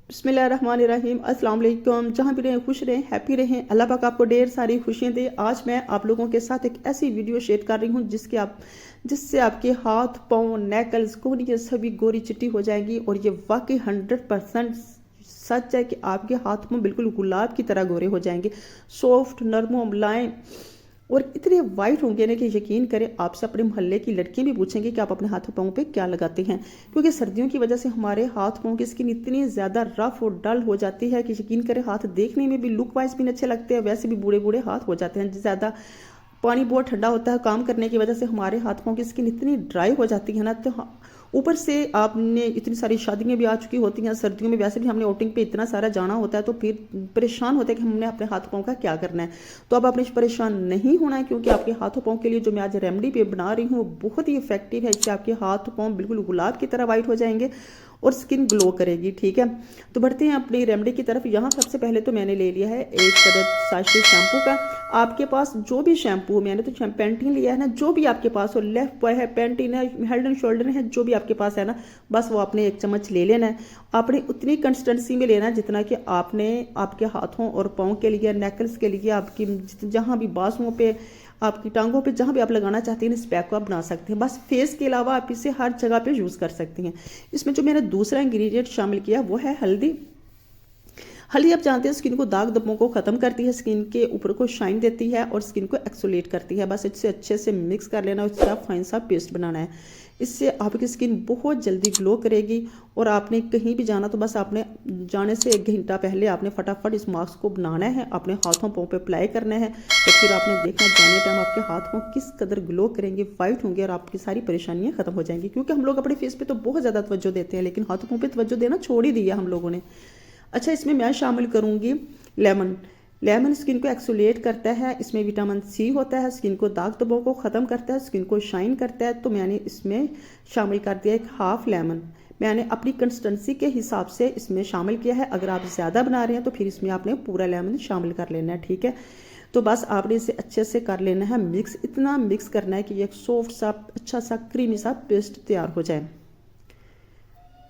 बिस्मिल्लाहिर्रहमानिर्रहीम। अस्सलाम वालेकुम। जहाँ भी रहें खुश रहें, हैप्पी रहें, अल्लाह पाक आपको ढेर सारी खुशियाँ दे। आज मैं आप लोगों के साथ एक ऐसी वीडियो शेयर कर रही हूँ जिससे आपके हाथ पाँव नेकल्स कोहनियाँ सभी गोरी चिट्टी हो जाएंगी। और ये वाकई 100% सच है कि आपके हाथ पाँव बिल्कुल गुलाब की तरह गोरे हो जाएंगे, सॉफ्ट नरम मुलायम और इतने वाइट होंगे ना कि यकीन करें आपसे अपने मोहल्ले की लड़कियां भी पूछेंगी कि आप अपने हाथों पाँव पे क्या लगाते हैं। क्योंकि सर्दियों की वजह से हमारे हाथ पाँव की स्किन इतनी ज़्यादा रफ और डल हो जाती है कि यकीन करें हाथ देखने में भी लुक वाइज भी अच्छे लगते हैं, वैसे भी बूढ़े बूढ़े हाथ हो जाते हैं। ज़्यादा पानी बहुत ठंडा होता है, काम करने की वजह से हमारे हाथ पाँव की स्किन इतनी ड्राई हो जाती है ना। तो ऊपर से आपने इतनी सारी शादियां भी आ चुकी होती हैं, सर्दियों में वैसे भी हमने आउटिंग पे इतना सारा जाना होता है, तो फिर परेशान होते हैं कि हमने अपने हाथ पाँव का क्या करना है। तो अब आपने परेशान नहीं होना है, क्योंकि आपके हाथों पाँव के लिए जो मैं आज रेमेडी पे बना रही हूँ वो बहुत ही इफेक्टिव है। इससे आपके हाथ पाँव बिल्कुल गुलाब की तरह वाइट हो जाएंगे और स्किन ग्लो करेगी। ठीक है, तो बढ़ते हैं अपनी रेमेडी की तरफ। यहाँ सबसे पहले तो मैंने ले लिया है एक साशे शैम्पू का। आपके पास जो भी शैम्पू हो, मैंने तो पेंटीन लिया है ना, जो भी आपके पास हो, लेफ्ट बॉय है, पेंटीन है, हेड एंड शोल्डर है, जो भी आपके पास है ना, बस वो आपने एक चम्मच ले लेना है। आपने उतनी कंसिस्टेंसी में लेना है जितना कि आपने आपके हाथों और पाँव के लिए, नेकल्स के लिए, आपकी जहाँ भी बाजुओं पे, आपकी टांगों पे, जहाँ भी आप लगाना चाहते हैं इस पैक को आप बना सकते हैं। बस फेस के अलावा आप इसे हर जगह पे यूज़ कर सकते हैं। इसमें जो मैंने दूसरा इंग्रेडिएंट शामिल किया वो है हल्दी। हल्दी आप जानते हैं स्किन को, दाग धब्बों को ख़त्म करती है, स्किन के ऊपर को शाइन देती है और स्किन को एक्सोलेट करती है। बस इससे अच्छे से मिक्स कर लेना, उसका फाइन सा पेस्ट बनाना है। इससे आपकी स्किन बहुत जल्दी ग्लो करेगी। और आपने कहीं भी जाना तो बस आपने जाने से 1 घंटा पहले आपने फटाफट इस मास्क को बनाना है, अपने हाथों पाँव पे अप्लाई करना है। तो फिर आपने देखना जाने टाइम आपके हाथ पाँव किस कदर ग्लो करेंगे, वाइट होंगे और आपकी सारी परेशानियाँ खत्म हो जाएंगी। क्योंकि हम लोग अपने फेस पे तो बहुत ज़्यादा तवज्जो देते हैं, लेकिन हाथों पाँव पे तवज्जो देना छोड़ ही दिया हम लोगों ने। अच्छा, इसमें मैं शामिल करूंगी लेमन। लेमन स्किन को एक्सोलेट करता है, इसमें विटामिन सी होता है, स्किन को दाग धब्बों को ख़त्म करता है, स्किन को शाइन करता है। तो मैंने इसमें शामिल कर दिया एक हाफ लेमन। मैंने अपनी कंसिस्टेंसी के हिसाब से इसमें शामिल किया है। अगर आप ज़्यादा बना रहे हैं तो फिर इसमें आपने पूरा लेमन शामिल कर लेना है। ठीक है, तो बस आपने इसे अच्छे से कर लेना है मिक्स। इतना मिक्स करना है कि एक सॉफ्ट सा, अच्छा सा, क्रीमी सा पेस्ट तैयार हो जाए।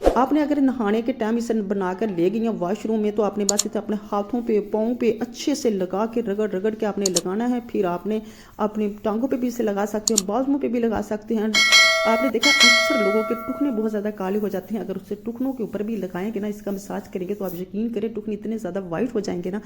आपने अगर नहाने के टाइम इसे बनाकर ले गई हैं वॉशरूम में, तो आपने बस इसे अपने हाथों पे, पाँव पे अच्छे से लगा के रगड़ रगड़ के आपने लगाना है। फिर आपने अपनी टांगों पे भी इसे लगा सकते हैं, बाजुओं पे भी लगा सकते हैं। आपने देखा अक्सर लोगों के टुकने बहुत ज़्यादा काले हो जाते हैं, अगर उससे टुकनों के ऊपर भी लगाएंगे ना, इसका मसाज करेंगे, तो आप यकीन करें टुकने इतने ज़्यादा वाइट हो जाएंगे ना,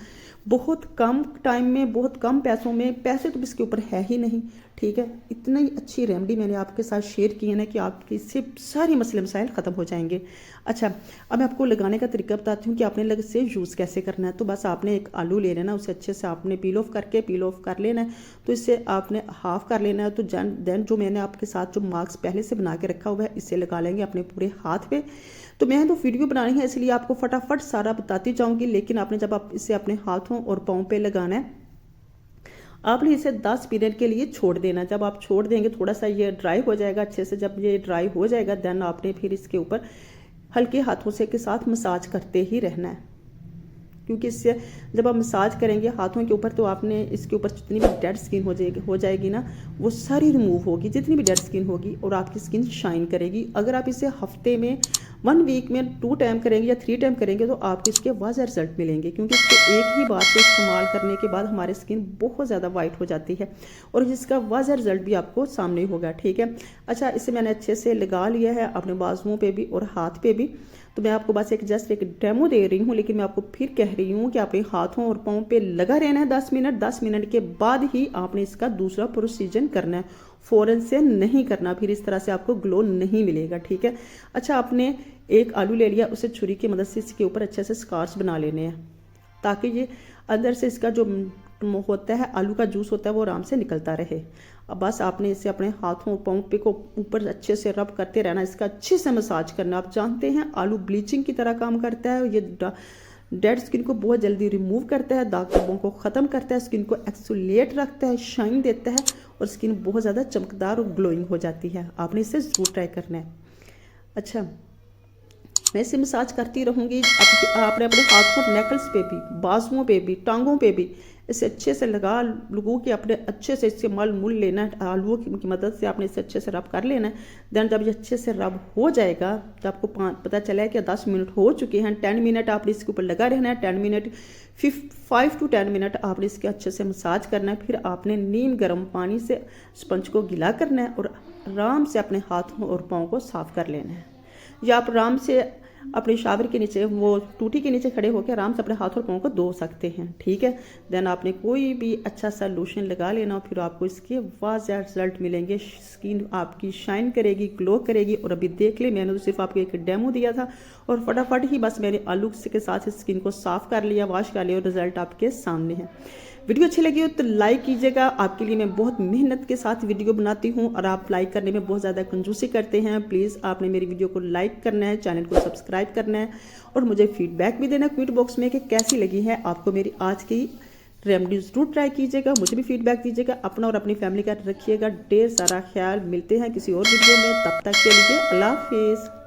बहुत कम टाइम में, बहुत कम पैसों में। पैसे तो इसके ऊपर है ही नहीं। ठीक है, इतनी अच्छी रेमेडी मैंने आपके साथ शेयर की है ना कि आपके इससे सारे मसले मसाइल ख़त्म हो जाएंगे। अच्छा, अब मैं आपको लगाने का तरीका बताती हूँ कि आपने लग से यूज़ कैसे करना है। तो बस आपने एक आलू ले लेना, उसे अच्छे से आपने पील ऑफ कर लेना है। तो इसे आपने हाफ़ कर लेना है। तो देन जो मैंने आपके साथ जो मास्क पहले से बना के रखा हुआ है, इसे लगा लेंगे अपने पूरे हाथ पे। तो मैंने तो वीडियो बनानी है इसलिए आपको फटाफट सारा बताती जाऊँगी, लेकिन आपने जब आप इसे अपने हाथों और पाँव पे लगाना है, आपने इसे 10 मिनट के लिए छोड़ देना। जब आप छोड़ देंगे थोड़ा सा ये ड्राई हो जाएगा अच्छे से। जब ये ड्राई हो जाएगा देन आपने फिर इसके ऊपर हल्के हाथों से के साथ मसाज करते ही रहना है। क्योंकि इससे जब आप मसाज करेंगे हाथों के ऊपर, तो आपने इसके ऊपर जितनी भी डेड स्किन हो जाएगी ना, वो सारी रिमूव होगी, जितनी भी डेड स्किन होगी, और आपकी स्किन शाइन करेगी। अगर आप इसे हफ्ते में, 1 वीक में 2 टाइम करेंगे या 3 टाइम करेंगे तो आपको इसके वाज़ह रिजल्ट मिलेंगे। क्योंकि इसको एक ही बार से इस्तेमाल करने के बाद हमारी स्किन बहुत ज़्यादा वाइट हो जाती है और जिसका वाज़ह रिजल्ट भी आपको सामने होगा। ठीक है, अच्छा, इसे मैंने अच्छे से लगा लिया है अपने बाजुओं पे भी और हाथ पे भी। तो मैं आपको बस जस्ट एक डेमो दे रही हूँ, लेकिन मैं आपको फिर कह रही हूँ कि अपने हाथों और पाँव पे लगा रहना है 10 मिनट। 10 मिनट के बाद ही आपने इसका दूसरा प्रोसीजर करना है, फ़ौरन से नहीं करना, फिर इस तरह से आपको ग्लो नहीं मिलेगा। ठीक है, अच्छा, आपने एक आलू ले लिया, उसे छुरी की मदद से इसके ऊपर अच्छे से स्कार्स बना लेने हैं, ताकि ये अंदर से इसका जो होता है, आलू का जूस होता है, वो आराम से निकलता रहे। अब बस आपने इसे अपने हाथों पाँव पे को ऊपर अच्छे से रब करते रहना, इसका अच्छे से मसाज करना। आप जानते हैं आलू ब्लीचिंग की तरह काम करता है, ये डेड स्किन को बहुत जल्दी रिमूव करता है, दाग धब्बों को ख़त्म करता है, स्किन को एक्सोलेट रखता है, शाइन देता है और स्किन बहुत ज़्यादा चमकदार और ग्लोइंग हो जाती है। आपने इसे ज़रूर ट्राई करना है। अच्छा, मैं इसे मसाज करती रहूँगी। आपने अपने हाथों, नेकल्स पे भी, बाजुओं पे भी, टांगों पे भी इसे अच्छे से लगो कि अपने अच्छे से इससे मल मूल लेना है। आलूओं की मदद से आपने इसे अच्छे से रब कर लेना है। देन जब ये अच्छे से रब हो जाएगा तो आपको पता चला है कि 10 मिनट हो चुके हैं। 10 मिनट आपने इसके ऊपर लगा रहना है। 10 मिनट 5 to 10 मिनट आपने इसके अच्छे से मसाज करना है। फिर आपने नीम गर्म पानी से स्पंज को गिला करना है और आराम से अपने हाथों और पाँव को साफ कर लेना है। या आप आराम से अपने शावर के नीचे, वो टूटी के नीचे खड़े होकर आराम से अपने हाथ और पाँव को धो सकते हैं। ठीक है। देन आपने कोई भी अच्छा सा लोशन लगा लेना, फिर आपको इसके वाज़ेह रिजल्ट मिलेंगे। स्किन आपकी शाइन करेगी, ग्लो करेगी। और अभी देख ले, मैंने तो सिर्फ आपको एक डेमो दिया था और फटाफट ही बस मैंने आलू के साथ स्किन को साफ़ कर लिया, वॉश कर लिया और रिजल्ट आपके सामने है। वीडियो अच्छी लगी हो तो लाइक कीजिएगा। आपके लिए मैं बहुत मेहनत के साथ वीडियो बनाती हूँ और आप लाइक करने में बहुत ज़्यादा कंजूसी करते हैं। प्लीज़ आपने मेरी वीडियो को लाइक करना है, चैनल को सब्सक्राइब करना है और मुझे फीडबैक भी देना कमेंट बॉक्स में कि कैसी लगी है आपको मेरी आज की रेमेडी। ज़रूर ट्राई कीजिएगा, मुझे भी फीडबैक दीजिएगा। अपना और अपनी फैमिली का रखिएगा ढेर सारा ख्याल। मिलते हैं किसी और वीडियो में, तब तक के लिए अल्लाह हाफिज़।